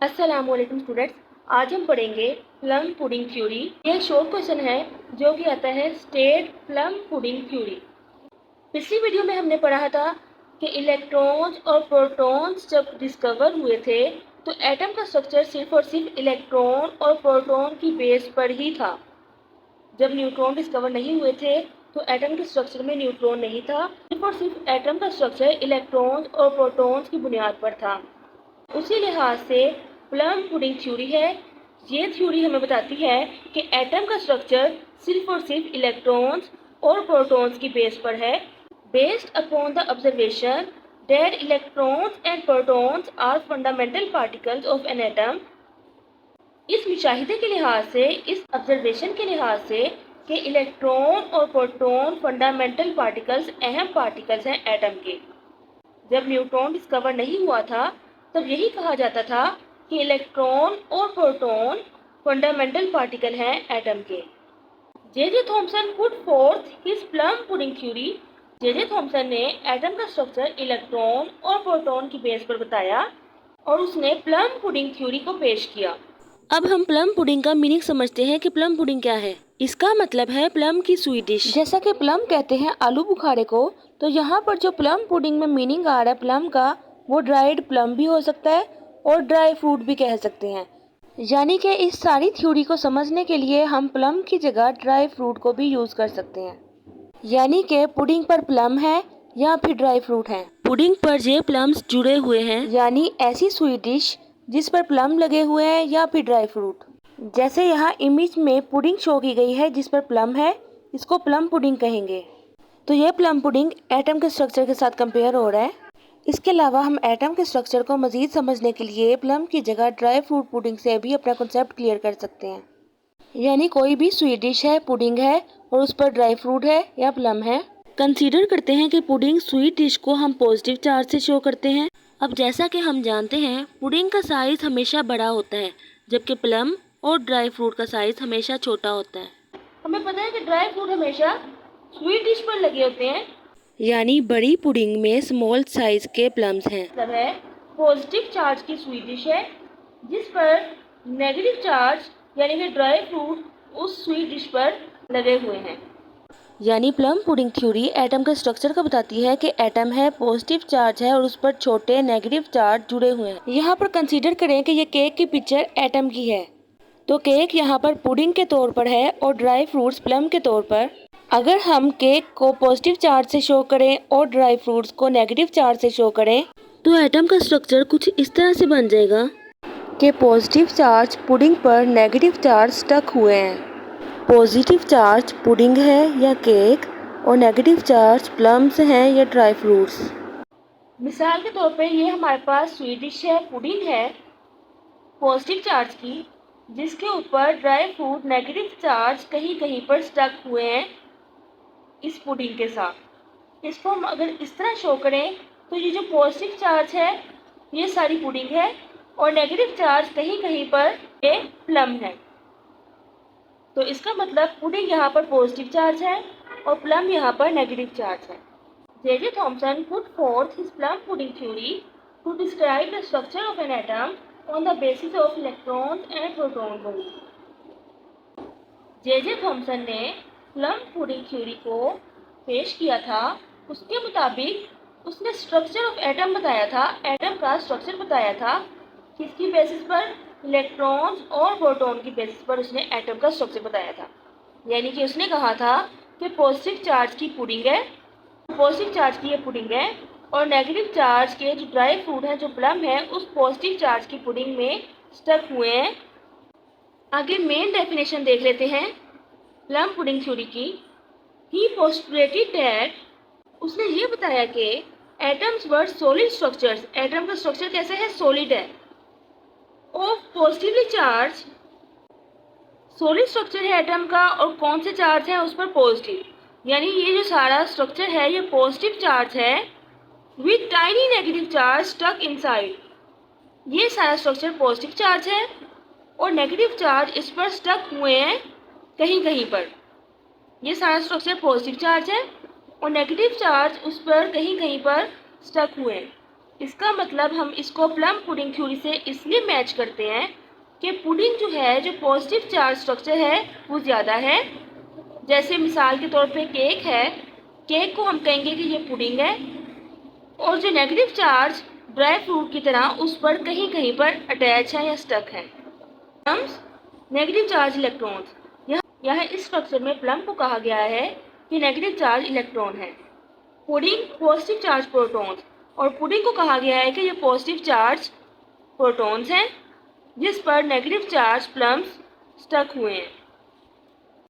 अस्सलामुअलैकुम स्टूडेंट्स। आज हम पढ़ेंगे प्लम पुडिंग थ्योरी। यह शॉर्ट क्वेश्चन है जो कि आता है स्टेट प्लम पुडिंग थ्योरी। पिछली वीडियो में हमने पढ़ा था कि इलेक्ट्रॉन्स और प्रोटॉन्स जब डिस्कवर हुए थे तो एटम का स्ट्रक्चर सिर्फ और सिर्फ इलेक्ट्रॉन और प्रोटॉन की बेस पर ही था। जब न्यूट्रॉन डिस्कवर नहीं हुए थे तो एटम के स्ट्रक्चर में न्यूट्रॉन नहीं था, सिर्फ और सिर्फ एटम का स्ट्रक्चर इलेक्ट्रॉन्स और प्रोटॉन्स की बुनियाद पर था। उसी लिहाज से प्लम पुडिंग थ्योरी है। ये थ्योरी हमें बताती है कि एटम का स्ट्रक्चर सिर्फ और सिर्फ इलेक्ट्रॉन्स और प्रोटॉन्स की बेस पर है। Based upon the observation that electrons and protons are fundamental particles of an atom. इस मुशाहिदे के लिहाज से, इस ऑब्जर्वेशन के लिहाज से कि इलेक्ट्रॉन और प्रोटॉन फंडामेंटल पार्टिकल्स, अहम पार्टिकल्स हैं एटम के। जब न्यूट्रॉन डिस्कवर नहीं हुआ था तब यही कहा जाता था कि इलेक्ट्रॉन और प्रोटॉन फंडामेंटल पार्टिकल हैं एटम के। जे Thomson put forth his plum pudding theory. जे थॉमसन ने एटम का स्ट्रक्चर इलेक्ट्रॉन और प्रोटॉन की बेस पर बताया और उसने प्लम पुडिंग थ्योरी को पेश किया। अब हम प्लम पुडिंग का मीनिंग समझते हैं कि प्लम पुडिंग क्या है। इसका मतलब है प्लम की स्वीट डिश। जैसा कि प्लम कहते हैं आलू बुखारे को, तो यहाँ पर जो प्लम पुडिंग में मीनिंग आ रहा है प्लम का, वो ड्राइड प्लम भी हो सकता है और ड्राई फ्रूट भी कह सकते हैं। यानी कि इस सारी थ्योरी को समझने के लिए हम प्लम की जगह ड्राई फ्रूट को भी यूज कर सकते हैं। यानी कि पुडिंग पर प्लम है या फिर ड्राई फ्रूट है। पुडिंग पर ये प्लम्स जुड़े हुए हैं, यानी ऐसी स्वीट डिश जिस पर प्लम लगे हुए हैं या फिर ड्राई फ्रूट। जैसे यहाँ इमेज में पुडिंग शो की गई है जिस पर प्लम है, इसको प्लम पुडिंग कहेंगे। तो ये प्लम पुडिंग एटम के स्ट्रक्चर के साथ कंपेयर हो रहा है। इसके अलावा हम एटम के स्ट्रक्चर को मजीद समझने के लिए प्लम की जगह ड्राई फ्रूट पुडिंग से भी अपना कॉन्सेप्ट क्लियर कर सकते हैं। यानी कोई भी स्वीट डिश है, पुडिंग है और उस पर ड्राई फ्रूट है या प्लम है। कंसीडर करते हैं कि पुडिंग स्वीट डिश को हम पॉजिटिव चार्ज से शो करते हैं। अब जैसा कि हम जानते हैं पुडिंग का साइज हमेशा बड़ा होता है, जबकि प्लम और ड्राई फ्रूट का साइज हमेशा छोटा होता है। हमें पता है कि ड्राई फ्रूट हमेशा स्वीट डिश पर लगे होते हैं, यानी बड़ी पुडिंग में स्मॉल साइज के प्लम्स हैं। मतलब है पॉजिटिव चार्ज की स्वीट डिश है जिस पर नेगेटिव चार्ज यानी कि ड्राई फ्रूट उस स्वीट डिश पर लगे हुए हैं। यानी प्लम पुडिंग थ्योरी एटम के स्ट्रक्चर का बताती है कि एटम है, पॉजिटिव चार्ज है और उस पर छोटे नेगेटिव चार्ज जुड़े हुए हैं। यहाँ पर कंसीडर करें कि ये केक की पिक्चर एटम की है, तो केक यहाँ पर पुडिंग के तौर पर है और ड्राई फ्रूट्स प्लम के तौर पर। अगर हम केक को पॉजिटिव चार्ज से शो करें और ड्राई फ्रूट्स को नेगेटिव चार्ज से शो करें तो एटम का स्ट्रक्चर कुछ इस तरह से बन जाएगा कि पॉजिटिव चार्ज पुडिंग पर नेगेटिव चार्ज स्टक हुए हैं। पॉजिटिव चार्ज पुडिंग है या केक और नेगेटिव चार्ज प्लम्स हैं या ड्राई फ्रूट्स। मिसाल के तौर पे ये हमारे पास स्वीट डिश है, पुडिंग है पॉजिटिव चार्ज की, जिसके ऊपर ड्राई फ्रूट नेगेटिव चार्ज कहीं कहीं पर स्टक हुए हैं इस पुडिंग के साथ। इसको हम अगर इस तरह शो करें तो ये जो पॉजिटिव चार्ज है ये सारी पुडिंग है और नेगेटिव चार्ज कहीं कहीं पर ये प्लम है। तो इसका मतलब पुडिंग यहाँ पर पॉजिटिव चार्ज है और प्लम यहाँ पर नेगेटिव चार्ज है। J Thomson put forth his plum pudding theory to describe the structure of an atom on the basis of electrons and proton bond. J Thomson ने plum pudding theory को पेश किया था। उसके मुताबिक उसने स्ट्रक्चर ऑफ एटम बताया था, एटम का स्ट्रक्चर बताया था। किसकी बेसिस पर? इलेक्ट्रॉन्स और प्रोटॉन की बेसिस पर उसने एटम का स्ट्रक्चर बताया था। यानी कि उसने कहा था कि पॉजिटिव चार्ज की पुडिंग है, पॉजिटिव चार्ज की ये पुडिंग है और नेगेटिव चार्ज के जो ड्राई फ्रूट है, जो प्लम है, उस पॉजिटिव चार्ज की पुडिंग में स्टक हुए हैं। आगे मेन डेफिनेशन देख लेते हैं प्लम पुडिंग थ्योरी की। ही पोस्टुलेटेड दैट, उसने ये बताया कि एटम्स वर सॉलिड स्ट्रक्चर्स, एटम का स्ट्रक्चर कैसे है? सॉलिड है। Of positively charge, solid structure है एटम का और कौन से चार्ज है उस पर? पॉजिटिव। यानी ये जो सारा स्ट्रक्चर है ये पॉजिटिव चार्ज है with tiny negative charge stuck inside. ये सारा स्ट्रक्चर पॉजिटिव चार्ज है और नेगेटिव चार्ज इस पर स्टक हुए हैं कहीं कहीं पर। ये सारा स्ट्रक्चर पॉजिटिव चार्ज है और नेगेटिव चार्ज उस पर कहीं कहीं पर स्टक हुए हैं। इसका मतलब हम इसको प्लम पुडिंग थ्योरी से इसलिए मैच करते हैं कि पुडिंग जो है, जो पॉजिटिव चार्ज स्ट्रक्चर है वो ज़्यादा है। जैसे मिसाल के तौर पे केक है, केक को हम कहेंगे कि ये पुडिंग है, और जो नेगेटिव चार्ज ड्राई फ्रूट की तरह उस पर कहीं कहीं पर अटैच है या स्टक है। प्लम्स नेगेटिव चार्ज इलेक्ट्रॉन्स, यह इस स्ट्रक्चर में प्लम को कहा गया है कि नेगेटिव चार्ज इलेक्ट्रॉन है। पुडिंग पॉजिटिव चार्ज प्रोटॉन्स, और पुडिंग को कहा गया है कि ये पॉजिटिव चार्ज प्रोटॉन्स हैं जिस पर नेगेटिव चार्ज प्लम्स स्टक हुए हैं।